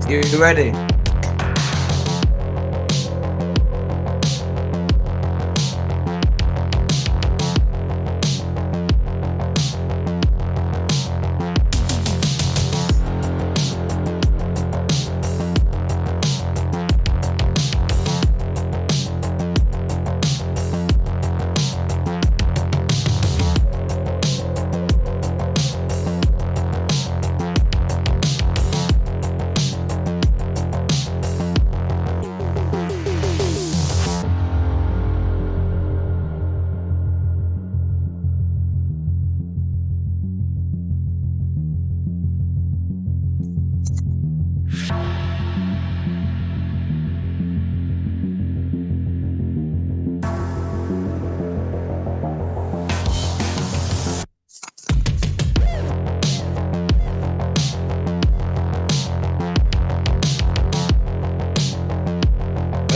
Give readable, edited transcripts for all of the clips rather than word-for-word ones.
You ready?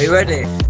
Are you ready?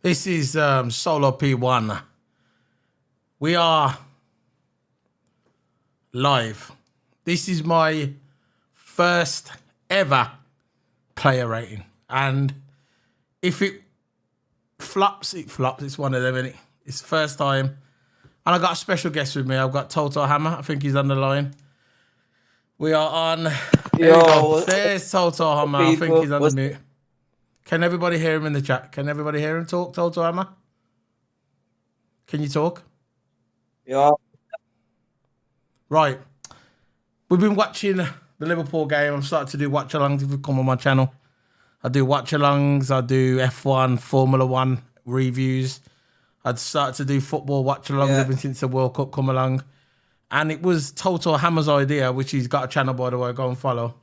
This is Solo P1. We are live. This is my first ever player rating. And if it flops, it flops. It's one of them, innit? It's the first time. And I got a special guest with me. I've got TOTO Hammer. I think he's on the line. We are on. There we go. There's TOTO Hammer. I think he's on the mute. Can everybody hear him in the chat? Can everybody hear him talk, TOTO Hammer? Can you talk? Yeah. Right. We've been watching the Liverpool game. I've started to do watch-alongs if you come on my channel. I do watch-alongs. I do F1, Formula 1 reviews. I'd started to do football watch-alongs ever since the World Cup come along. And it was TOTO Hammer's idea, which he's got a channel, by the way. Go and follow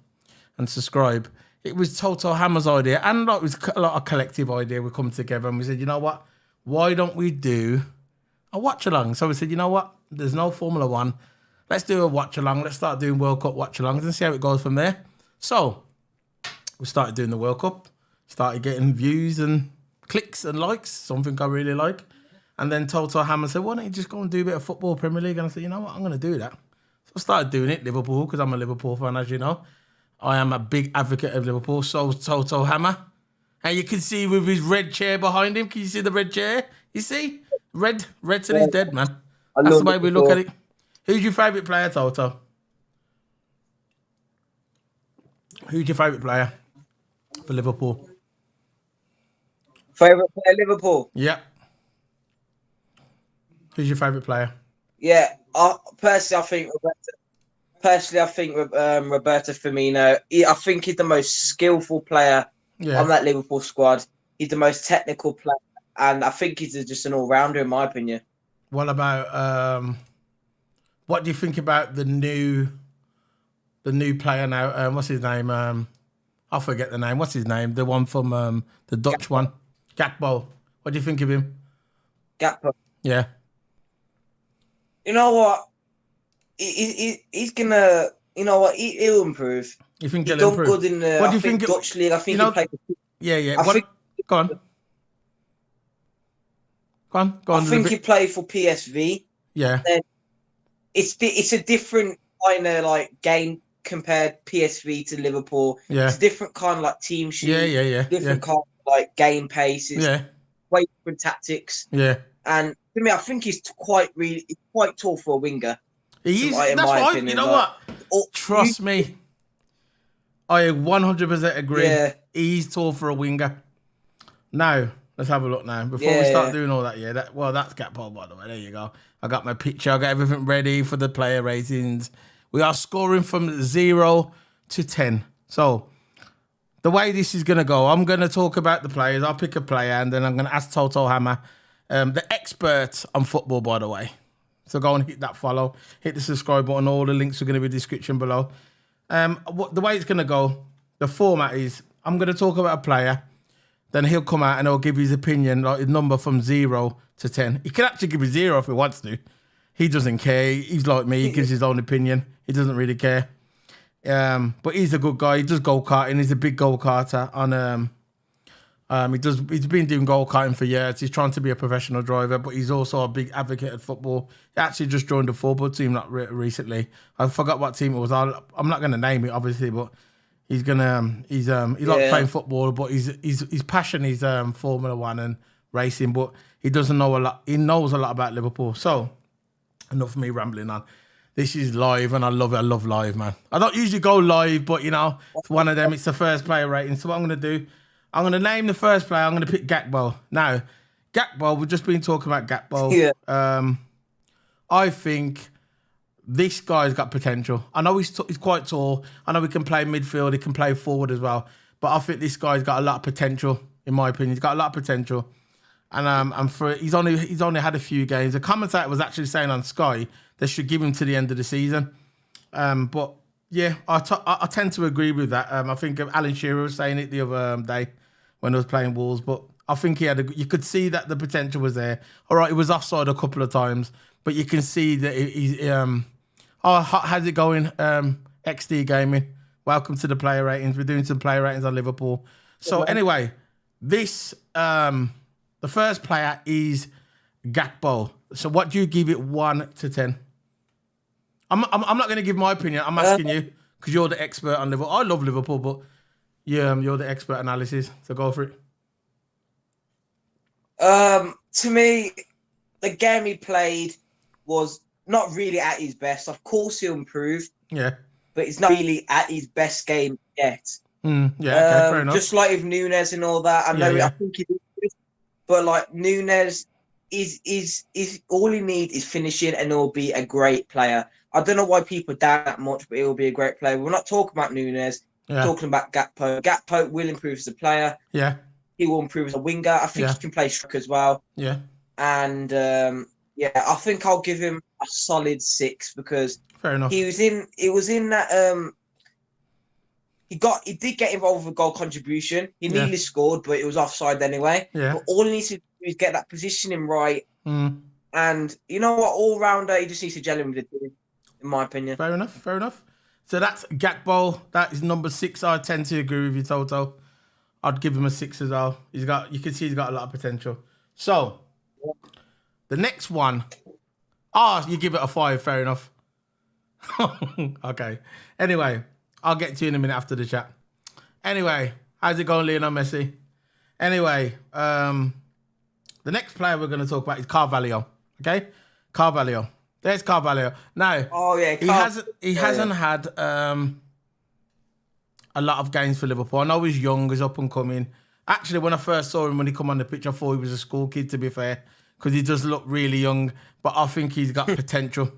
and subscribe. It was TOTO Hammer's idea. And like, it was a lot of collective idea. We come together and we said, you know what? Why don't we do a watch-along? So we said, you know what? There's no Formula 1. Let's do a watch-along. Let's start doing World Cup watch-alongs and see how it goes from there. So we started doing the World Cup. Started getting views and clicks and likes. Something I really like. And then TOTO Hammer said, why don't you just go and do a bit of football Premier League? And I said, you know what? I'm going to do that. So I started doing it, Liverpool, because I'm a Liverpool fan, as you know. I am a big advocate of Liverpool. So is TOTO Hammer. And you can see with his red chair behind him. Can you see the red chair? You see? Red till he's dead, man. That's the way we look at it. Who's your favourite player, TOTO? Who's your favourite player for Liverpool? Favourite player, Liverpool? Yeah. Who's your favourite player? Yeah, personally, I think Roberto Firmino. I think he's the most skillful player on that Liverpool squad. He's the most technical player, and I think he's just an all-rounder, in my opinion. What about what do you think about the new player now? What's his name? I forget the name. What's his name? The one from the Dutch one, Gakpo. What do you think of him? Gakpo. Yeah. You know what? He's gonna. You know what? He'll improve. You think he's he'll done improve? good in the What do you think Dutch league? I think he played. Yeah. Go on. I think he played for PSV. Yeah. And it's a different kind of like game compared PSV to Liverpool. Yeah. It's a different kind of like team sheet. Yeah. Different kind of like game pace. It's way different tactics. Yeah. And to me, I think he's quite tall for a winger. He is. That's why. You know what? Trust me. I 100% agree. Yeah. He's tall for a winger. Now, let's have a look now. Before we start doing all that, that's Gakpo, by the way. There you go. I got my picture. I got everything ready for the player ratings. We are scoring from 0 to 10. So, the way this is going to go, I'm going to talk about the players. I'll pick a player, and then I'm going to ask TOTO Hammer, the expert on football, by the way. So, go and hit that follow. Hit the subscribe button. All the links are going to be in the description below. The way it's going to go, the format is, I'm going to talk about a player. Then he'll come out and he'll give his opinion, like his number from 0 to 10. He can actually give a 0 if he wants to. He doesn't care. He's like me. He gives his own opinion. He doesn't really care. But he's a good guy. He does go-karting. He's a big go-karter. He's been doing go-karting for years. He's trying to be a professional driver, but he's also a big advocate of football. He actually just joined the football team recently. I forgot what team it was. I'm not going to name it, obviously, but he likes playing football, but his passion is Formula 1 and racing, but he doesn't know a lot. He knows a lot about Liverpool. So, enough of me rambling on. This is live, and I love it. I love live, man. I don't usually go live, but, you know, it's one of them. It's the first player rating. So what I'm going to do, I'm going to name the first player. I'm going to pick Gakpo. Now, Gakpo, we've just been talking about Gakpo. Yeah. I think this guy's got potential. I know he's quite tall. I know he can play midfield. He can play forward as well. But I think this guy's got a lot of potential, in my opinion. He's got a lot of potential. And he's only had a few games. The commentator was actually saying on Sky they should give him to the end of the season. But yeah, I tend to agree with that. I think Alan Shearer was saying it the other day when he was playing Wolves. But I think you could see that the potential was there. All right, he was offside a couple of times, but you can see that he's. How's it going? XD Gaming. Welcome to the player ratings. We're doing some player ratings on Liverpool. So anyway, this The first player is Gakpo. So what do you give it 1 to 10? I'm not going to give my opinion. I'm asking you because you're the expert on Liverpool. I love Liverpool, but you're the expert analysis. So go for it. To me, the game he played was not really at his best. Of course, he'll improve. Yeah. But it's not really at his best game yet. Okay, fair enough. Just like with Nunes and all that, I think he did, but like Nunes is all he needs is finishing, and he'll be a great player. I don't know why people doubt that much, but he'll be a great player. We're not talking about Nunes. We're talking about Gakpo. Gakpo will improve as a player. Yeah, he will improve as a winger. I think he can play striker as well. Yeah, and I think I'll give him a solid 6 because fair enough. He was in that. He did get involved with goal contribution. He nearly scored, but it was offside anyway. Yeah. But all he needs to do is get that positioning right. And you know what? All rounder, he just needs to gel in with the team, in my opinion. Fair enough. So that's Gakpo. That is number 6. I tend to agree with you, Toto. I'd give him a 6 as well. You can see he's got a lot of potential. So the next one, you give it a 5. Fair enough. Okay. Anyway, I'll get to you in a minute after the chat. Anyway, how's it going, Lionel Messi? Anyway, the next player we're going to talk about is Carvalho. Okay, Carvalho. There's Carvalho. Now, he hasn't had a lot of games for Liverpool. I know he's young, he's up and coming. Actually, when I first saw him when he come on the pitch, I thought he was a school kid, to be fair, because he does look really young. But I think he's got potential.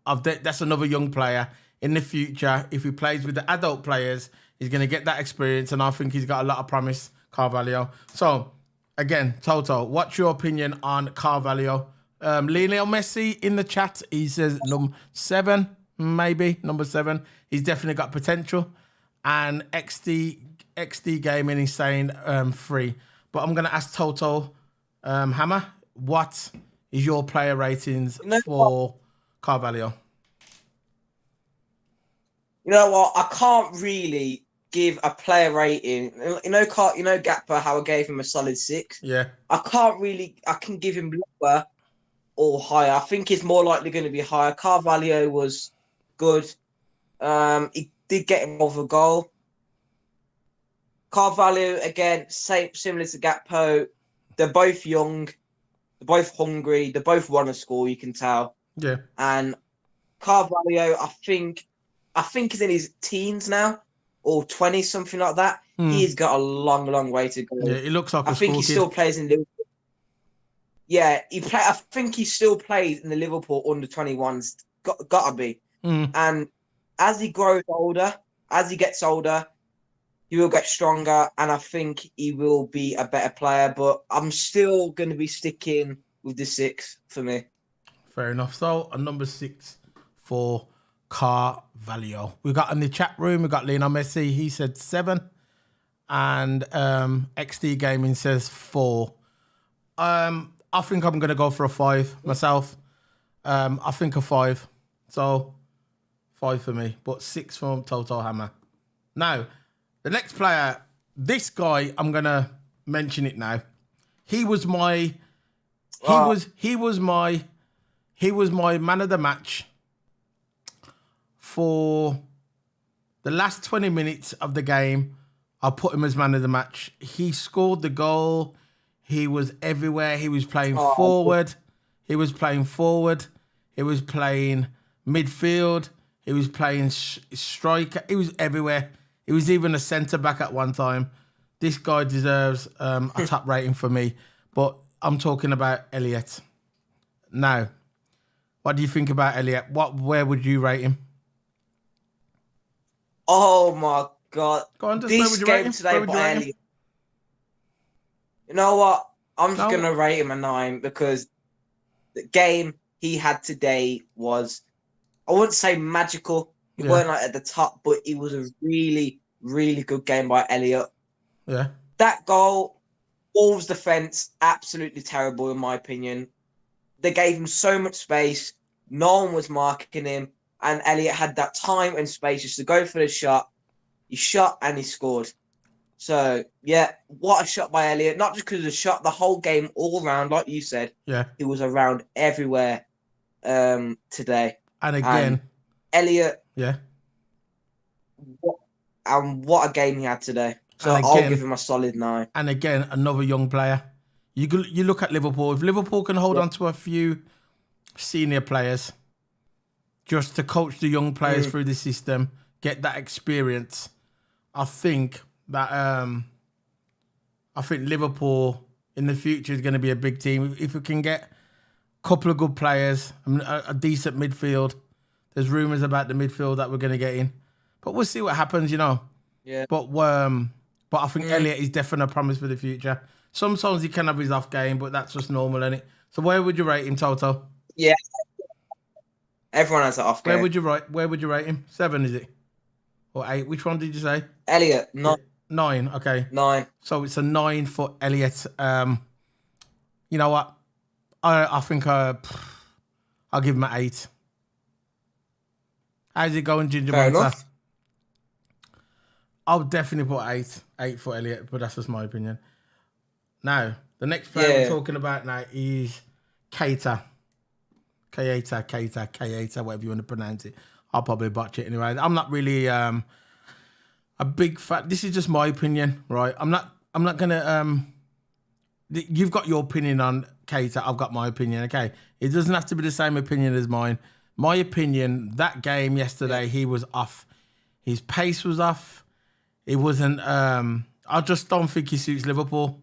That's another young player. In the future, if he plays with the adult players, he's going to get that experience, and I think he's got a lot of promise, Carvalho. So, again, Toto, what's your opinion on Carvalho? Lionel Messi in the chat, he says number 7, maybe, number 7. He's definitely got potential. And XD Gaming is saying 3. But I'm going to ask Toto Hammer, what is your player ratings for Carvalho? You know what? I can't really give a player rating. You know Gakpo, how I gave him a solid 6. Yeah. I can give him lower or higher. I think it's more likely going to be higher. Carvalho was good. He did get involved with a goal. Carvalho, again, similar to Gakpo. They're both young. They're both hungry. They both want to score, you can tell. Yeah. And Carvalho, I think he's in his teens now, or 20, something like that. He's got a long, long way to go. Yeah, he looks like I think he still plays in Liverpool. Yeah, I think he still plays in the Liverpool under 21s. Gotta be. And as he grows older, as he gets older, he will get stronger, and I think he will be a better player. But I'm still going to be sticking with the 6 for me. Fair enough. So, a number 6 for Carvalho. We got in the chat room, we got Lionel Messi. He said 7. And XD Gaming says 4. I think I'm going to go for a 5 myself. I think a 5. So, 5 for me. But 6 from Toto Hammer. Now, the next player, this guy, I'm going to mention it now. He was my man of the match for the last 20 minutes of the game. I put him as man of the match. He scored the goal. He was everywhere. He was playing forward. He was playing forward. He was playing midfield. He was playing striker. He was everywhere. He was even a centre-back at one time. This guy deserves a top rating for me. But I'm talking about Elliot. Now, what do you think about Elliot? Where would you rate him? Oh, my God. Go on, this game today by Elliot. You know what? I'm just going to rate him a 9 because the game he had today was, I wouldn't say magical. He weren't like at the top, but it was a really, really good game by Elliot. Yeah. That goal, Wolves' defence, absolutely terrible in my opinion. They gave him so much space. No one was marking him. And Elliot had that time and space just to go for the shot. He shot and he scored. So yeah, what a shot by Elliott! Not just because of the shot, the whole game, all round, like you said, Yeah. he was around everywhere today. And again, Elliott, yeah. what a game he had today. So And I'll again, give him a solid 9. and again, another young player. You look at Liverpool. If Liverpool can hold on to a few senior players, just to coach the young players through the system, get that experience, I think that Liverpool in the future is going to be a big team. If we can get a couple of good players, a decent midfield. There's rumours about the midfield that we're going to get in, but we'll see what happens. Yeah. But I think Elliott is definitely a promise for the future. Sometimes he can have his off game, but that's just normal, isn't it? So where would you rate him, Toto? Yeah. Everyone has an off game. Where would you rate him? 7, is it? Or 8? Which one did you say? Elliott, 9. 9. Okay. 9. So it's a 9 for Elliott. You know what? I think I'll give him an 8. How's it going, Ginger Fair Monster? enough. I'll definitely put 8. 8 for Elliott, but that's just my opinion. Now, the next player we're talking about now is Keita. Keita, whatever you want to pronounce it. I'll probably botch it anyway. I'm not really a big fan. This is just my opinion, right? I'm not gonna you've got your opinion on Keita, I've got my opinion, okay? It doesn't have to be the same opinion as mine. My opinion, that game yesterday, he was off. His pace was off. It wasn't I just don't think he suits Liverpool.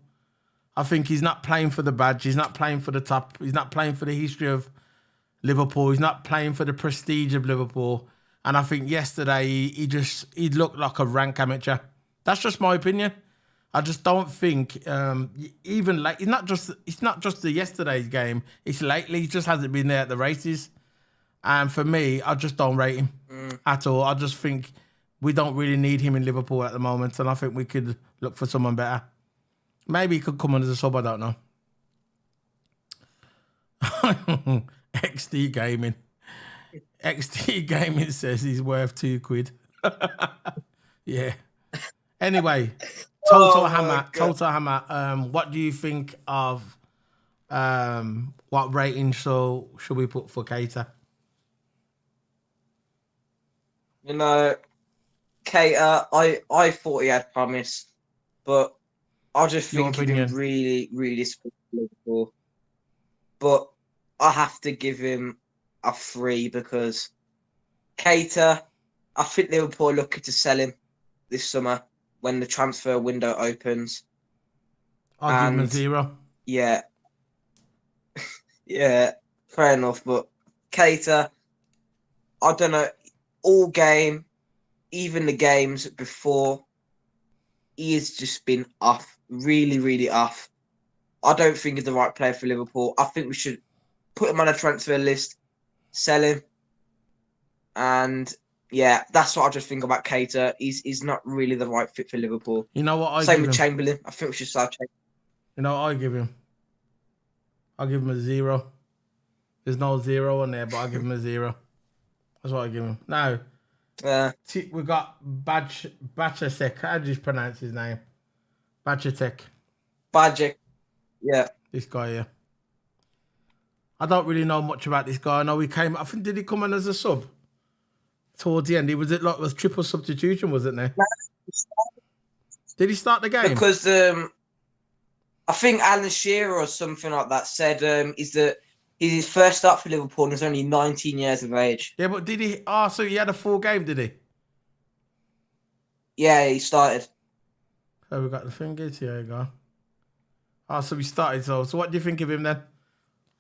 I think he's not playing for the badge. He's not playing for the top. He's not playing for the history of Liverpool. He's not playing for the prestige of Liverpool. And I think yesterday he looked like a rank amateur. That's just my opinion. I just don't think even like it's not just the yesterday's game. It's lately. He just hasn't been there at the races. And for me, I just don't rate him at all. I just think we don't really need him in Liverpool at the moment, and I think we could look for someone better. Maybe he could come on as a sub, I don't know. XD Gaming says he's worth £2. Yeah. Anyway, Toto Hammer, what do you think of what rating should we put for Keita? Keita, I thought he had promise, but I just think he did really, really Liverpool. But I have to give him a 3 because Keita, I think Liverpool are looking to sell him this summer when the transfer window opens. I'll give him a 0. Yeah. Yeah, fair enough. But Keita, I don't know, all game, even the games before, he has just been off. Really, really off. I don't think he's the right player for Liverpool. I think we should put him on a transfer list, sell him. And yeah, that's what I just think about Keita. He's not really the right fit for Liverpool. You know what? Same with Chamberlain. I think we should start Chamberlain. You know what I give him? I'll give him a 0. There's no 0 on there, but I'll give him a 0. That's what I give him. Now, we got Bajacek. How do you pronounce his name? Bajacek. Yeah. This guy here. I don't really know much about this guy. I know he came. I think did he come in as a sub towards the end? Was triple substitution, wasn't there? Did he start the game? Because I think Alan Shearer or something like that said he's his first start for Liverpool and he's only 19 years of age. Yeah, but did he? Oh, so he had a full game, did he? Yeah, he started. So we got the fingers. Here you go. Oh, so we started. So what do you think of him then?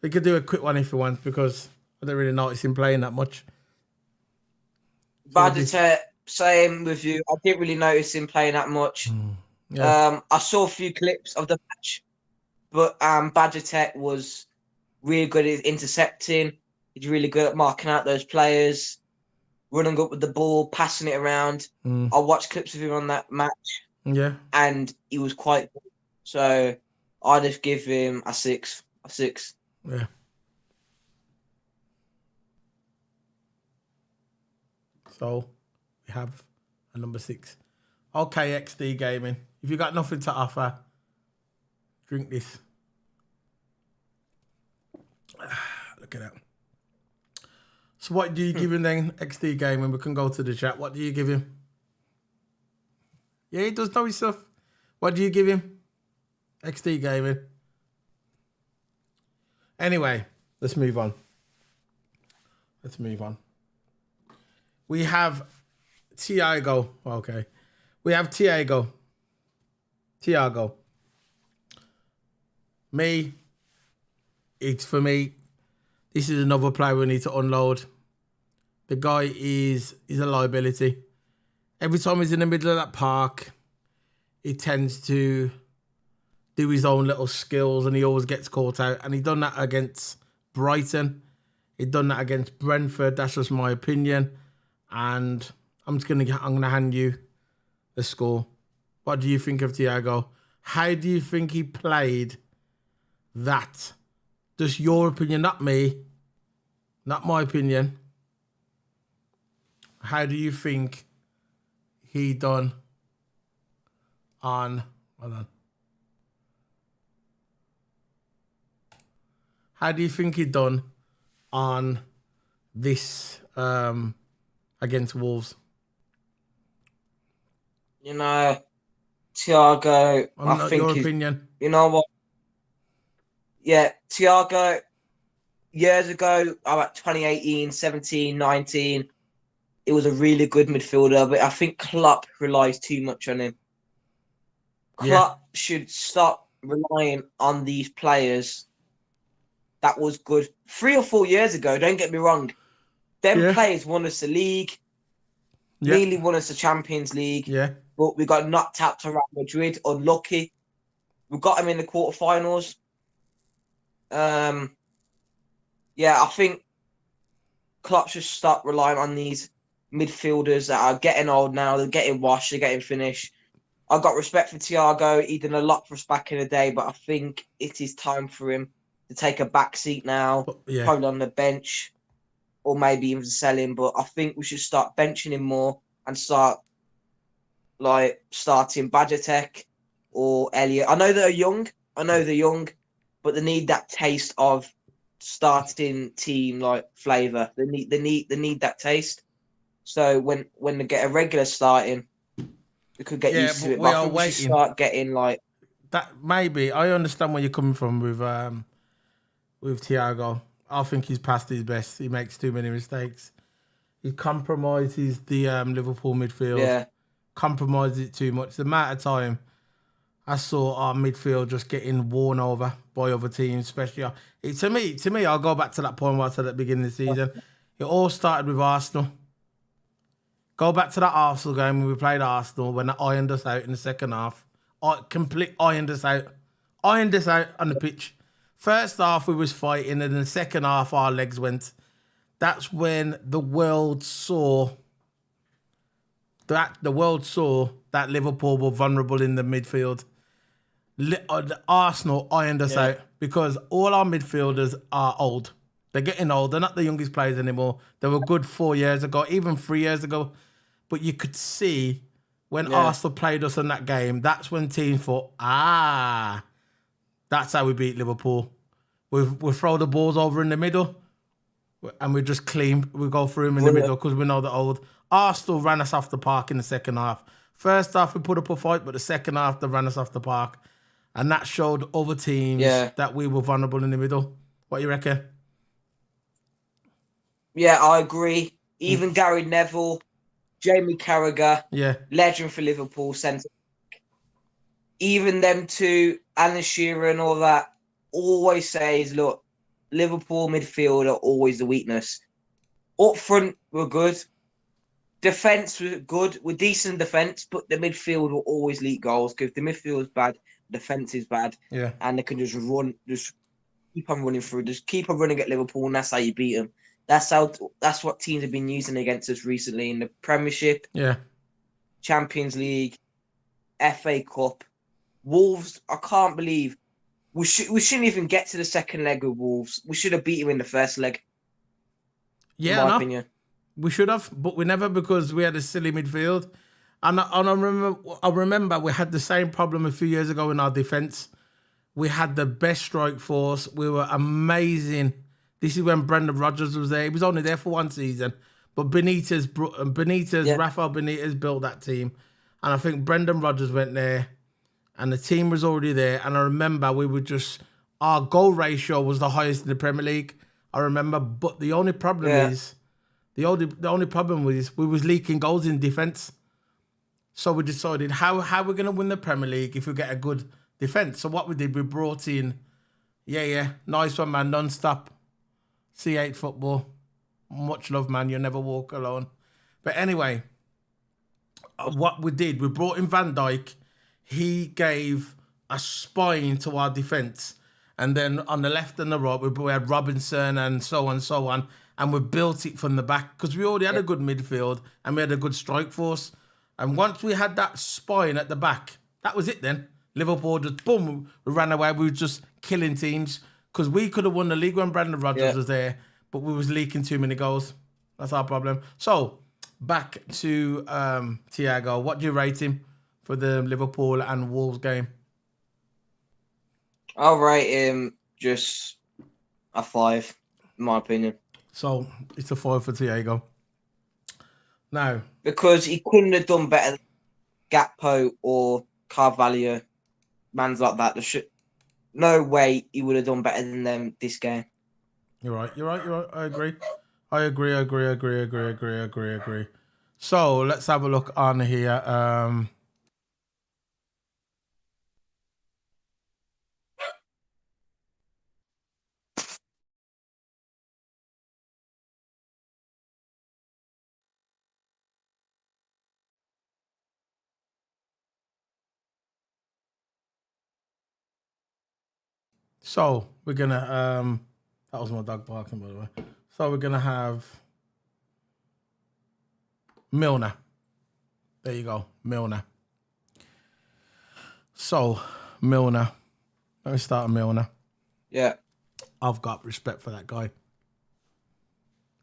We could do a quick one if you want because I don't really notice him playing that much. Bajacek, same with you. I didn't really notice him playing that much. Yeah. I saw a few clips of the match, but Bajacek was really good at intercepting. He's really good at marking out those players, running up with the ball, passing it around. I watched clips of him on that match. Yeah. And he was quite good. So I just give him a 6. A 6. Yeah. So we have a number 6. Okay, XD Gaming. If you got nothing to offer, drink this. Look at that. So what do you give him then, XD Gaming? We can go to the chat. What do you give him? Yeah, he does know his stuff. What do you give him? XD Gaming. Anyway, let's move on. We have Thiago. Okay. We have Thiago. For me, this is another player we need to unload. The guy is a liability. Every time he's in the middle of that park, he tends to do his own little skills and he always gets caught out. And he done that against Brighton. He done that against Brentford. That's just my opinion. And I'm gonna hand you the score. What do you think of Thiago? How do you think he played that? Just your opinion, not me. Not my opinion. How do you think he done on... Hold on. How do you think he done on this against Wolves? You know, Thiago, I think your opinion. You know what? Yeah, Thiago, years ago, about 2018, 17, 19, it was a really good midfielder, but I think Klopp relies too much on him. Klopp should stop relying on these players. That was good 3 or 4 years ago, don't get me wrong. Them players won us the league, nearly won us the Champions League, but we got knocked out to Real Madrid, unlucky. We got them in the quarterfinals. I think Klopp should stop relying on these midfielders that are getting old now. They're getting washed, they're getting finished. I've got respect for Thiago. He did a lot for us back in the day, but I think it is time for him to take a back seat now, probably on the bench, or maybe even sell him. But I think we should start benching him more and start starting Bajatek or Elliot. I know they're young, but they need that taste of starting team flavour. They need that taste. So when they get a regular starting, we could get used to it. But I think we should start getting that. Maybe I understand where you're coming from with Thiago. I think he's past his best. He makes too many mistakes. He compromises the Liverpool midfield. Yeah. Compromises it too much. The amount of time I saw our midfield just getting worn over by other teams, especially to me, I'll go back to that point where I said at the beginning of the season. It all started with Arsenal. Go back to that Arsenal game when we played Arsenal when they ironed us out in the second half. Ironed us out on the pitch. First half we was fighting, and in the second half our legs went. That's when the world saw that Liverpool were vulnerable in the midfield. Arsenal ironed us out because all our midfielders are old. They're getting old. They're not the youngest players anymore. They were good 4 years ago, even 3 years ago. But you could see when Arsenal played us in that game, that's when teams thought, that's how we beat Liverpool. We throw the balls over in the middle and we just clean. We go through them in the middle because we know they're old. Arsenal ran us off the park in the second half. First half, we put up a fight, but the second half, they ran us off the park. And that showed other teams that we were vulnerable in the middle. What do you reckon? Yeah, I agree. Even Gary Neville, Jamie Carragher, legend for Liverpool, centre. Even them two, Alan Shearer and all that, always says, look, Liverpool midfield are always the weakness. Up front, we're good. Defence, we're good. We're decent defence, but the midfield will always leak goals because the midfield is bad, defence is bad, and they can just keep on running through, just keep on running at Liverpool, and that's how you beat them. That's what teams have been using against us recently in the Premiership, Champions League, FA Cup, Wolves. I can't believe we shouldn't even get to the second leg with Wolves. We should have beat them in the first leg. Yeah, in my opinion, we should have, but we never because we had a silly midfield, I remember we had the same problem a few years ago in our defence. We had the best strike force. We were amazing. This is when Brendan Rodgers was there. He was only there for one season, but Yeah. Rafael Benitez built that team, and I think Brendan Rodgers went there, and the team was already there. And I remember our goal ratio was the highest in the Premier League. I remember, but the only problem Yeah. is the only problem was we was leaking goals in defence. So we decided how we're going to win the Premier League if we get a good defence. So what we did, we brought in, nice one, man, non-stop. C8 football. Much love, man. You'll never walk alone. But anyway, what we did, we brought in Van Dijk. He gave a spine to our defence. And then on the left and the right, we had Robinson and so on. And we built it from the back because we already had a good midfield and we had a good strike force. And once we had that spine at the back, that was it then. Liverpool just, boom, we ran away. We were just killing teams because we could have won the league when Brendan Rodgers was there, but we was leaking too many goals. That's our problem. So, back to Thiago. What do you rate him for the Liverpool and Wolves game? I'll rate him just a 5, in my opinion. So, it's a 5 for Thiago. Now, because he couldn't have done better than Gakpo or Carvalho, mans like that. No way he would have done better than them this game. You're right. I agree. So let's have a look on here. So we're gonna that was my dog barking, by the way. So we're gonna have Milner. There you go, Milner. So Milner. Let me start on Milner. Yeah. I've got respect for that guy.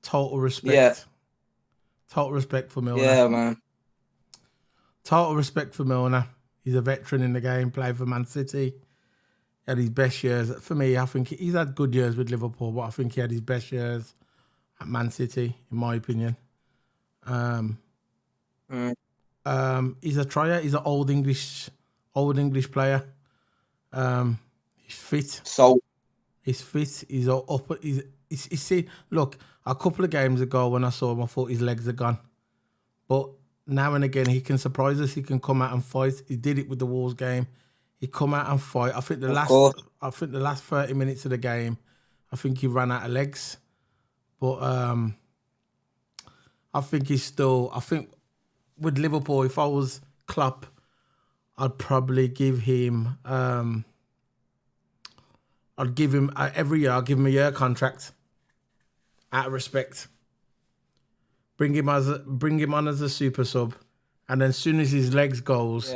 Total respect. Yeah. Total respect for Milner. Yeah, man. Total respect for Milner. He's a veteran in the game, played for Man City. Had his best years. For me, I think he's had good years with Liverpool, but I think he had his best years at Man City, in my opinion. He's a trier. He's an old English player. He's fit. So He's fit. He's up. He's see. Look, a couple of games ago when I saw him, I thought his legs are gone. But now and again, he can surprise us. He can come out and fight. He did it with the Wolves game. He come out and fight. I think the last 30 minutes of the game, I think he ran out of legs. But I think with Liverpool, if I was Klopp, I'd probably give him every year. I'll give him a year contract out of respect. Bring him on as a super sub, and then as soon as his legs goes,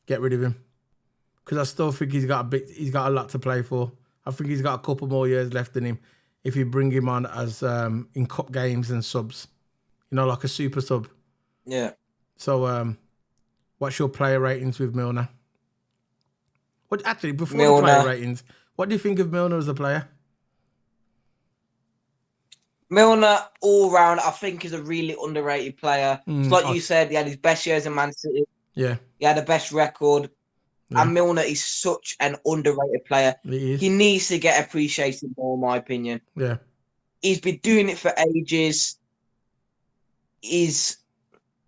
get rid of him. Because I still think he's got a lot to play for. I think he's got a couple more years left in him if you bring him on as in cup games and subs, like a super sub. Yeah. So, what's your player ratings with Milner? Before Milner. the player ratings, what do you think of Milner as a player? Milner, all round, I think is a really underrated player. It's like you said, he had his best years in Man City. Yeah. He had the best record. Yeah. And Milner is such an underrated player. He needs to get appreciated more, in my opinion. Yeah. He's been doing it for ages. He's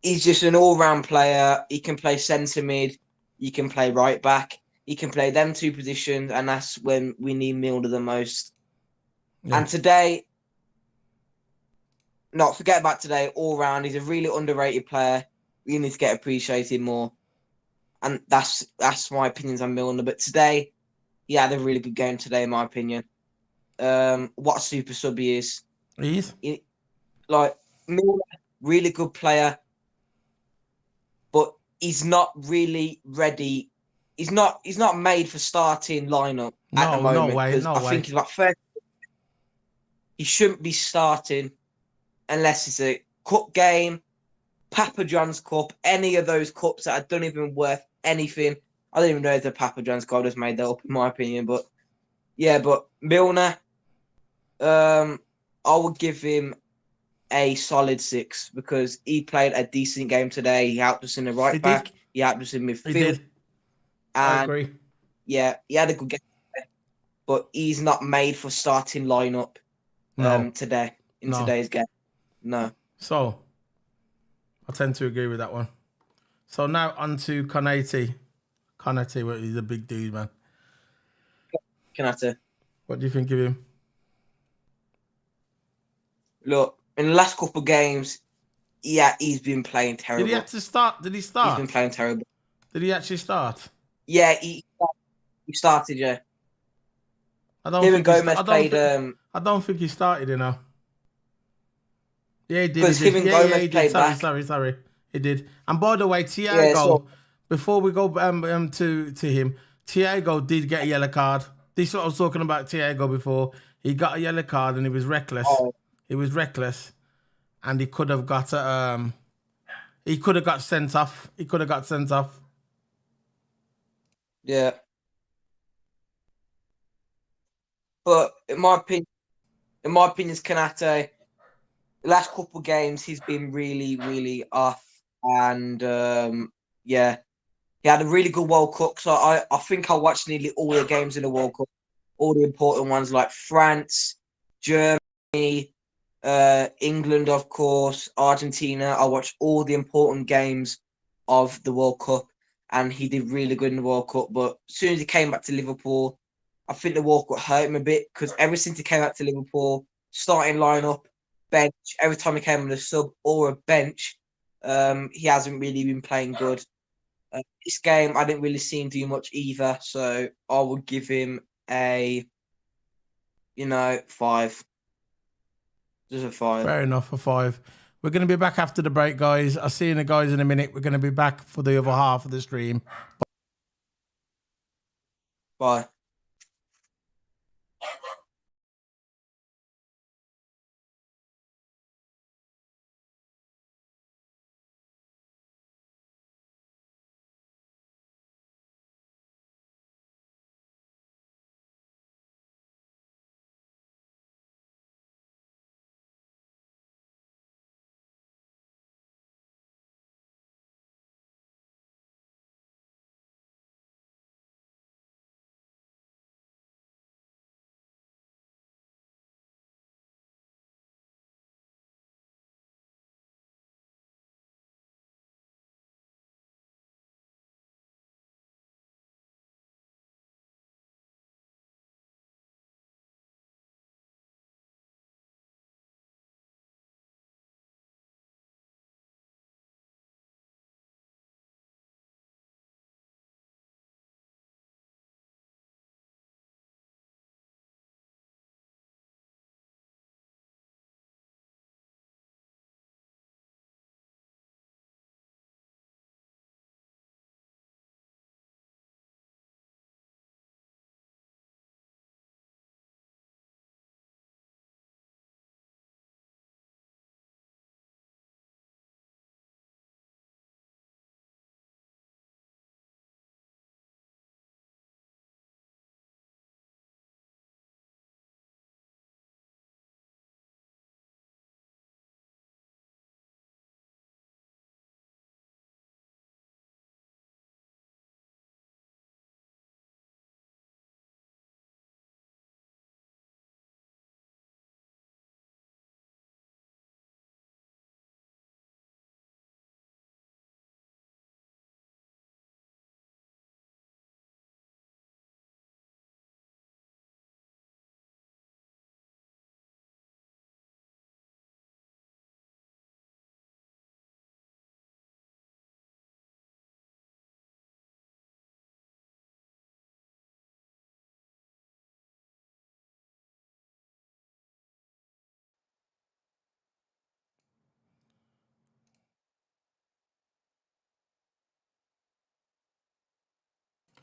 just an all-round player. He can play centre mid. He can play right back. He can play them two positions, and that's when we need Milner the most. Yeah. And today, forget about today, all-round, he's a really underrated player. We need to get appreciated more. And that's my opinions on Milner. But today, he had a really good game today, in my opinion. What a super sub he is. He is? Milner, really good player. But he's not really ready. He's not made for starting lineup at the moment. No way. I think he's like first. He shouldn't be starting unless it's a cup game, Papa John's Cup, any of those cups that don't even worth anything. I don't even know if the Papa John's Cup, I just made that up in my opinion. But yeah, but Milner, I would give him a solid 6 because he played a decent game today. He helped us in the right back. He helped us in midfield. He did. I agree. Yeah, he had a good game today, but he's not made for starting lineup today in today's game. No. So I tend to agree with that one. So now on to Konate. Konate, he's a big dude, man. Konate. What do you think of him? Look, in the last couple of games, he's been playing terrible. Did he have to start? Did he start? He's been playing terrible. Did he actually start? Yeah, he started, yeah. I don't think he started, you know. Yeah, he did. Because him and Gomez played back. Sorry. He did. And by the way, Thiago, before we go to him, Thiago did get a yellow card. This is what I was talking about Thiago before. He got a yellow card and he was reckless. Oh. He was reckless. And he could have got sent off. Yeah. But in my opinion, Konate, the last couple of games, he's been really, really off. And he had a really good World Cup. So I think I watched nearly all the games in the World Cup, all the important ones like France, Germany, England, of course, Argentina. I watched all the important games of the World Cup, and he did really good in the World Cup. But as soon as he came back to Liverpool, I think the World Cup hurt him a bit because ever since he came back to Liverpool, starting lineup, bench, every time he came on a sub or a bench, he hasn't really been playing good. This game, I didn't really see him do much either, so I would give him a 5. Just a 5. Fair enough, a 5. We're going to be back after the break, guys. I'll see you guys in a minute. We're going to be back for the other half of the stream. Bye.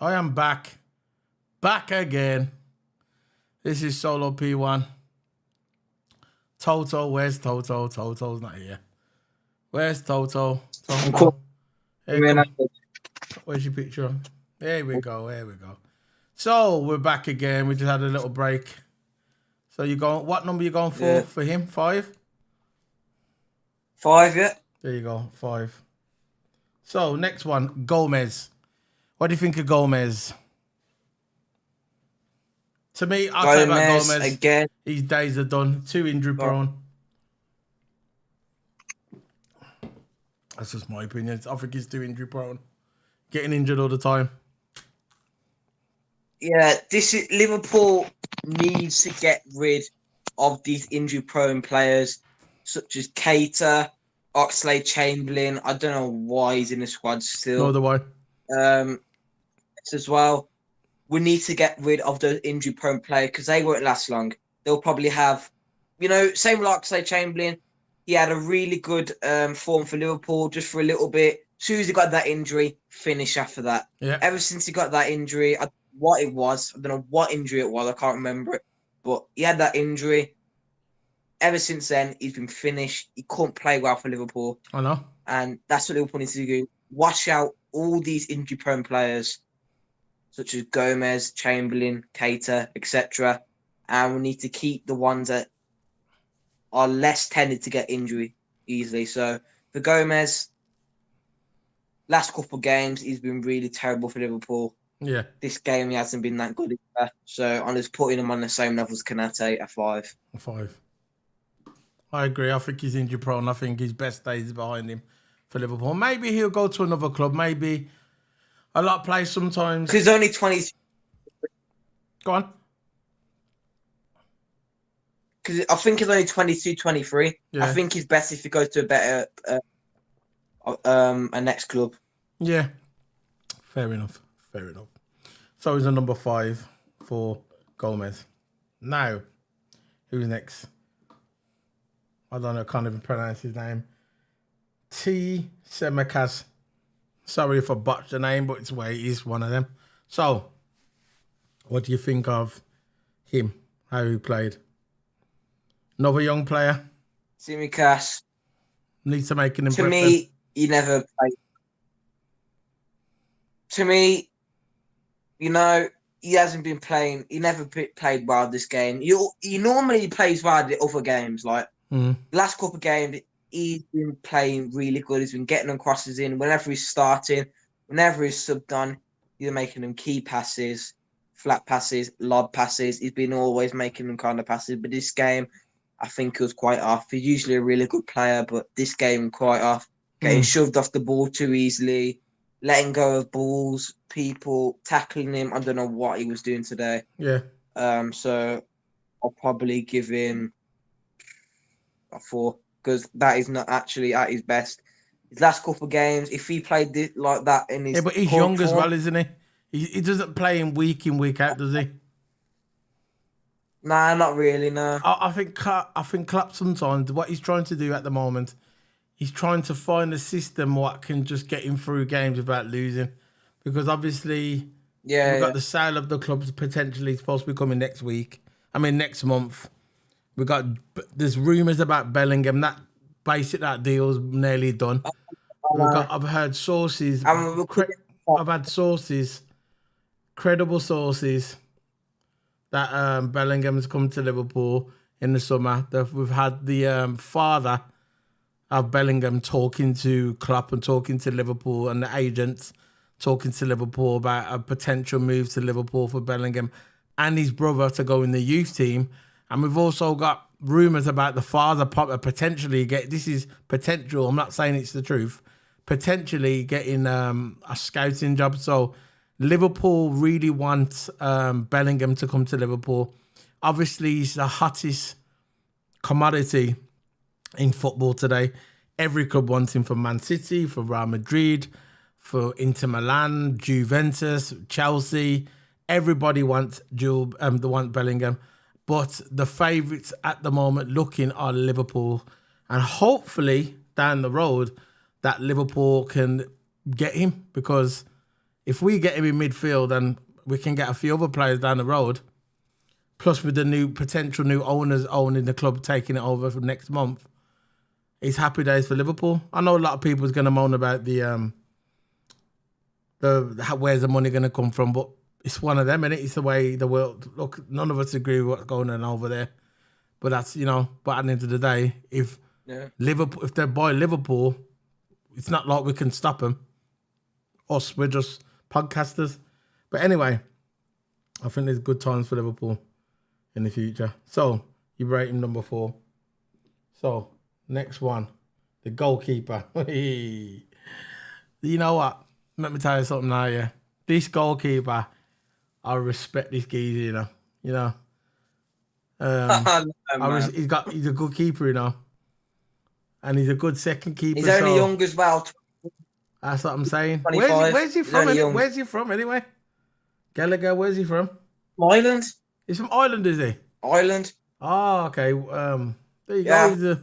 I am back. Back again. This is Solo P1. Toto, where's Toto? Toto's not here. Where's Toto? Cool. Where's your picture? There we go. There we go. So we're back again. We just had a little break. So you going? What number you going for him? 5? 5, yeah. There you go. 5. So next one, Gomez. What do you think of Gomez? To me, I'll say about Gomez again. His days are done. Too injury prone. That's just my opinion. I think he's too injury prone. Getting injured all the time. Yeah, Liverpool needs to get rid of these injury prone players such as Keita, Oxlade-Chamberlain. I don't know why he's in the squad still. Nor do I. As well. We need to get rid of those injury prone players because they won't last long. They'll probably have, same like Oxlade-Chamberlain. He had a really good form for Liverpool just for a little bit. As soon as he got that injury, finish after that. Yeah. Ever since he got that injury, what it was, I don't know what injury it was. I can't remember it. But he had that injury. Ever since then, he's been finished. He couldn't play well for Liverpool. I know. And that's what Liverpool needs to do. Wash out all these injury-prone players, such as Gomez, Chamberlain, Keita, etc. And we need to keep the ones that are less tended to get injury easily. So for Gomez, last couple of games, he's been really terrible for Liverpool. Yeah. This game, he hasn't been that good either. So I'm just putting him on the same level as Konate at 5. 5. I agree. I think he's injury prone. I think his best days are behind him for Liverpool. Maybe he'll go to another club. Maybe a lot of players sometimes. Because he's only 20. Go on. Because I think he's only 22, 23. Yeah. I think he's best if he goes to a better a next club. Yeah. Fair enough. So he's a number 5 for Gomez. Now, who's next? I don't know. I can't even pronounce his name. T. Semikas. Sorry if I botched the name, but it's the way it is, one of them. So, what do you think of him? How he played? Another young player. Semikas. Needs to make an impression. To me, he never played. To me, he hasn't been playing. He never played well this game. He normally plays well at other games. Like, last couple of games, he's been playing really good. He's been getting them crosses in. Whenever he's starting, whenever he's subbed on, he's making them key passes, flat passes, lob passes. He's been always making them kind of passes. But this game, I think it was quite off. He's usually a really good player, but this game quite off. Getting shoved off the ball too easily, letting go of balls, people tackling him. I don't know what he was doing today. Yeah. So I'll probably give him a 4 because that is not actually at his best. His last couple of games, if he played like that in his but he's young as well, isn't he? He doesn't play in week out, does he? Nah, not really. No. I think Klopp sometimes what he's trying to do at the moment, he's trying to find a system what can just get him through games without losing, because obviously we've got the sale of the clubs potentially supposed to be coming next month. There's rumours about Bellingham. That deal's nearly done. I've heard sources. I've had sources, credible sources, that Bellingham's come to Liverpool in the summer. We've had the father of Bellingham talking to Klopp and talking to Liverpool, and the agents talking to Liverpool about a potential move to Liverpool for Bellingham and his brother to go in the youth team. And we've also got rumours about the father potentially this is potential, I'm not saying it's the truth, potentially getting a scouting job. So Liverpool really want Bellingham to come to Liverpool. Obviously, he's the hottest commodity in football today. Every club wants him, from Man City, for Real Madrid, for Inter Milan, Juventus, Chelsea. Everybody wants Bellingham. But the favourites at the moment looking are Liverpool. And hopefully, down the road, that Liverpool can get him. Because if we get him in midfield, then we can get a few other players down the road. Plus, with the potential new owners owning the club, taking it over for next month, it's happy days for Liverpool. I know a lot of people's going to moan about the where's the money going to come from, but it's one of them, innit? It's the way the world. Look, none of us agree with what's going on over there, but that's But at the end of the day, if Liverpool, if they buy Liverpool, it's not like we can stop them. We're just podcasters. But anyway, I think there's good times for Liverpool in the future. So you rate him number 4. So next one, the goalkeeper. You know what? Let me tell you something now, yeah. This goalkeeper, I respect this geezer, he's a good keeper, and he's a good second keeper. He's only young as well. That's what I'm saying. 25. Where's he from? Where's he from anyway? Gallagher, where's he from? Ireland. He's from Ireland, is he? Ireland. Oh, okay. There you go.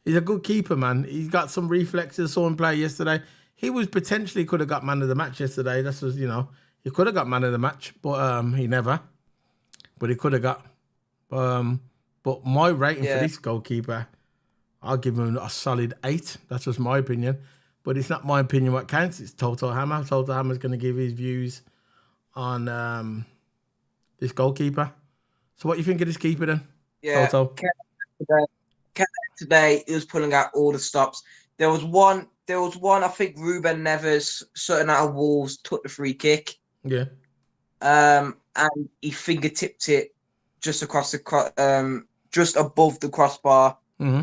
He's a good keeper, man. He's got some reflexes. Saw him play yesterday. He was potentially could have got man of the match yesterday. That's just, he could have got man of the match, but he never. But he could have got. But my rating for this goalkeeper, I'll give him a solid 8. That's just my opinion. But it's not my opinion what counts. It's TOTO Hammer. TOTO Hammer's going to give his views on this goalkeeper. So what do you think of this keeper then? Yeah. TOTO. Today he was pulling out all the stops. There was one. I think Ruben Neves, certain out of Wolves, took the free kick. Yeah. And he fingertipped it just across just above the crossbar,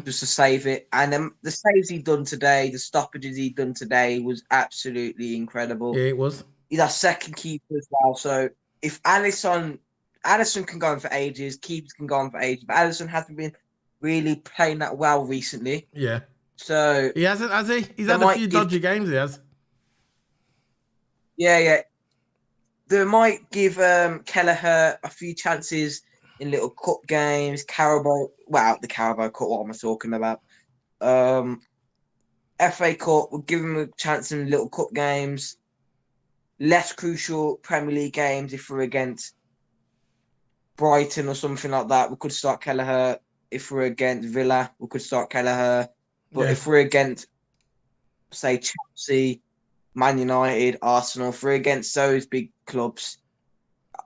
just to save it. And the saves he'd done today, the stoppages he'd done today, was absolutely incredible. Yeah, it was. He's our second keeper as well. So if Alisson can go on for ages, keepers can go on for ages, but Alisson hasn't been really playing that well recently. Yeah. So he hasn't, has he? He's had a few dodgy games, he has. Yeah. They might give Kelleher a few chances in little cup games, Carabao. Well, the Carabao Cup, what am I talking about? FA Cup, we'll give him a chance in little cup games. Less crucial Premier League games, if we're against Brighton or something like that, we could start Kelleher. If we're against Villa, we could start Kelleher. But if we're against, say, Chelsea, Man United, Arsenal, if we're against those big clubs,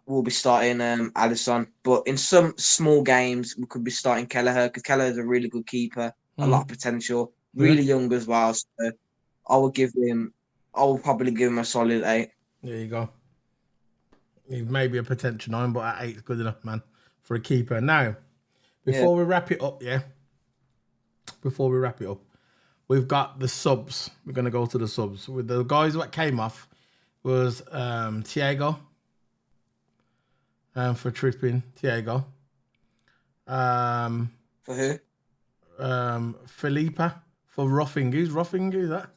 we'll be starting Alisson. But in some small games, we could be starting Kelleher, because Kelleher is a really good keeper, a lot of potential, really young as well. So I will probably give him a solid 8. There you go. He may be a potential 9, but at 8 is good enough, man, for a keeper. Now, before we wrap it up, we've got the subs. We're going to go to the subs. With the guys that came off was Thiago for tripping. Thiago. For who? Felipe for roughing. Who's roughing? Who's that?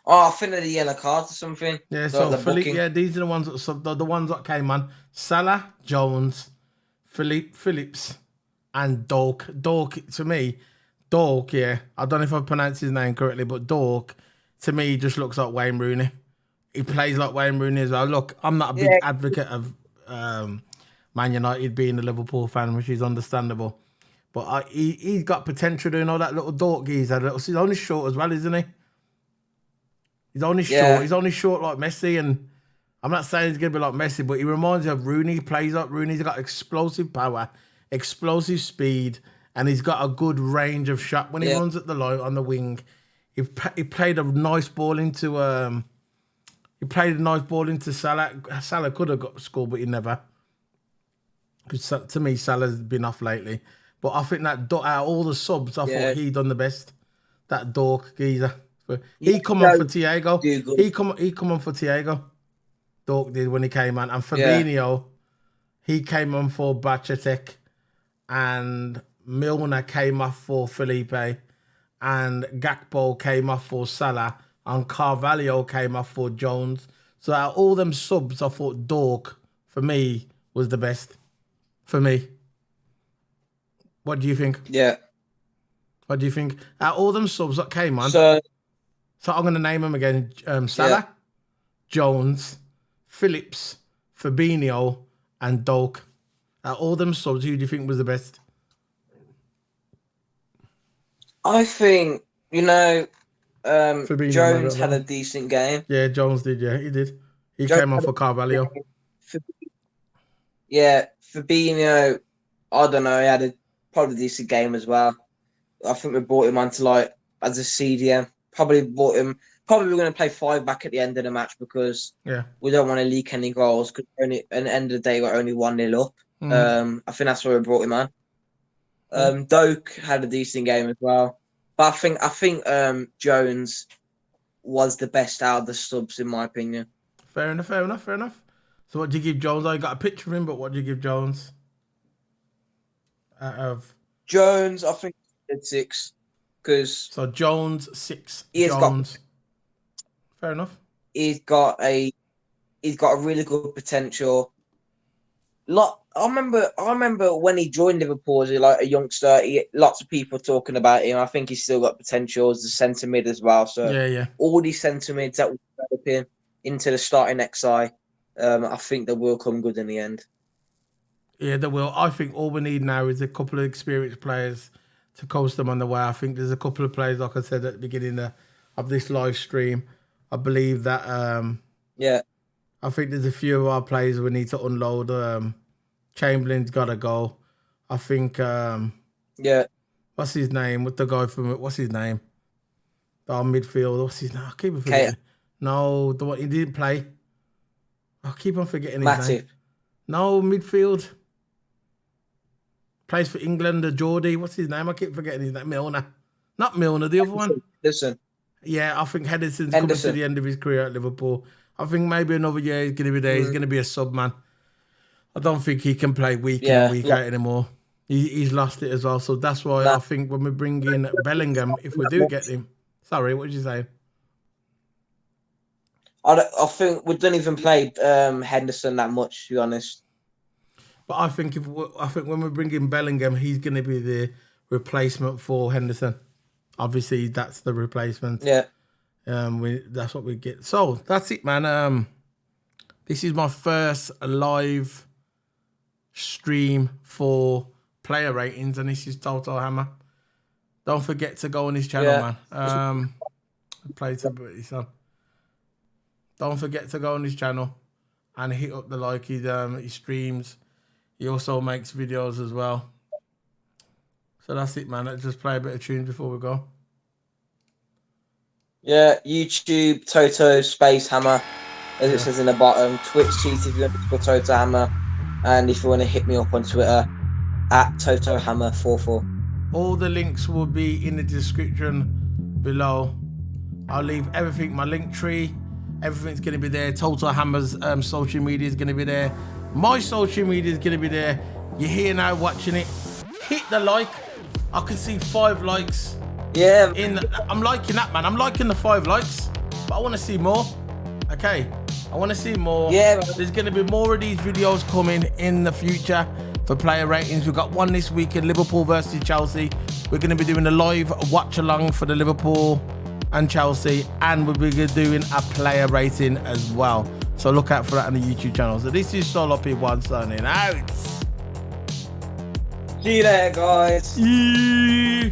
Oh, I think they're the yellow cards or something. Yeah, so Felipe, these are the ones that the ones that came on. Salah, Jones, Phillips, and Dork. Dork, to me, I don't know if I've pronounced his name correctly, but Dork, to me, just looks like Wayne Rooney. He plays like Wayne Rooney as well. Look, I'm not a big advocate of Man United being a Liverpool fan, which is understandable. But he's got potential doing all that little Dork he's had. He's only short as well, isn't he? He's only short. He's only short like Messi, and I'm not saying he's going to be like Messi, but he reminds me of Rooney. He plays like Rooney. He's got explosive power, explosive speed, and he's got a good range of shot when he runs at the line on the wing. He played a nice ball into Salah. Salah could have got scored, but he never. Because to me, Salah's been off lately. But I think that out of all the subs, I thought he done the best. That Dork geezer. He come on for Thiago. He come on for Thiago. Dork did when he came on. And Fabinho, he came on for Bachetek. And Milner came off for Felipe. And Gakpo came off for Salah. And Carvalho came off for Jones. So out of all them subs, I thought Dork, for me, was the best. For me. What do you think? Yeah. What do you think? Out of all them subs that came on... So I'm going to name them again. Salah, Jones, Phillips, Fabinho, and Dolk. All them subs, who do you think was the best? I think, Fabinho made Jones it had a alone. decent game. Yeah, Jones did. Yeah, he did. He Jones came on had a for decent Carvalho. game. Yeah, Fabinho, I don't know, he had a probably decent game as well. I think we brought him onto like as a CDM. Probably brought him. Probably we're going to play 5 back at the end of the match because Yeah. we don't want to leak any goals. Because only at the end of the day we're only 1-0 up. Mm. I think that's why we brought him on. Yeah. Doak had a decent game as well, but I think Jones was the best out of the subs in my opinion. Fair enough. Fair enough. Fair enough. So what do you give Jones? I got a picture of him, but what do you give Jones? Out of Jones, I think did 6 because so Jones 6. he's got Jones. Fair enough. he's got a he's got a really good potential. I remember when he joined Liverpool as like a youngster. Lots of people talking about him. I think he's still got potential as a centre mid as well. So Yeah. all these centre mids that will develop him into the starting XI, I think they will come good in the end. Yeah, they will. I think all we need now is a couple of experienced players to coast them on the way. I think there's a couple of players, like I said at the beginning of this live stream. I believe that. Yeah. I think there's a few of our players we need to unload. Chamberlain's got to go. I think. Yeah. What's his name? With the guy from what's his name? Our midfield. What's his name? I keep on forgetting. No, the one he didn't play. I keep on forgetting his name. No, midfield. Plays for England, Geordie. What's his name? I keep forgetting his name. Milner. Not Milner, the other one. Listen. Yeah, I think Henderson's coming to the end of his career at Liverpool. I think maybe another year he's going to be there. He's going to be a sub man. I don't think he can play week in and week out anymore. He's lost it as well. So that's why I think when we bring in Bellingham, if we do get him. Sorry, what did you say? I think we don't even play Henderson that much, to be honest. But I think when we bring in Bellingham, he's going to be the replacement for Henderson. Obviously, that's the replacement. Yeah. That's what we get. So that's it, man. This is my first live stream for player ratings, and this is Toto Hammer. Don't forget to go on his channel, man. Play to so. Don't forget to go on his channel and hit up the like. He streams. He also makes videos as well. So that's it, man. Let's just play a bit of tunes before we go. Yeah, YouTube, Toto, Space Hammer, as it says in the bottom. Twitch cheat if you want to put Toto Hammer. And if you want to hit me up on Twitter, at Toto Hammer 44. All the links will be in the description below. I'll leave everything, my link tree. Everything's going to be there. Toto Hammer's social media is going to be there. My social media is going to be there. You're here now watching it. Hit the like. I can see 5 likes. Yeah. I'm liking that, man. I'm liking the 5 likes. But I want to see more. Okay. I want to see more. Yeah. There's going to be more of these videos coming in the future for player ratings. We've got one this weekend, Liverpool versus Chelsea. We're going to be doing a live watch along for the Liverpool and Chelsea, and we'll be doing a player rating as well. So look out for that on the YouTube channel. So this is Solo P1 signing out. See you there, guys. Yeah.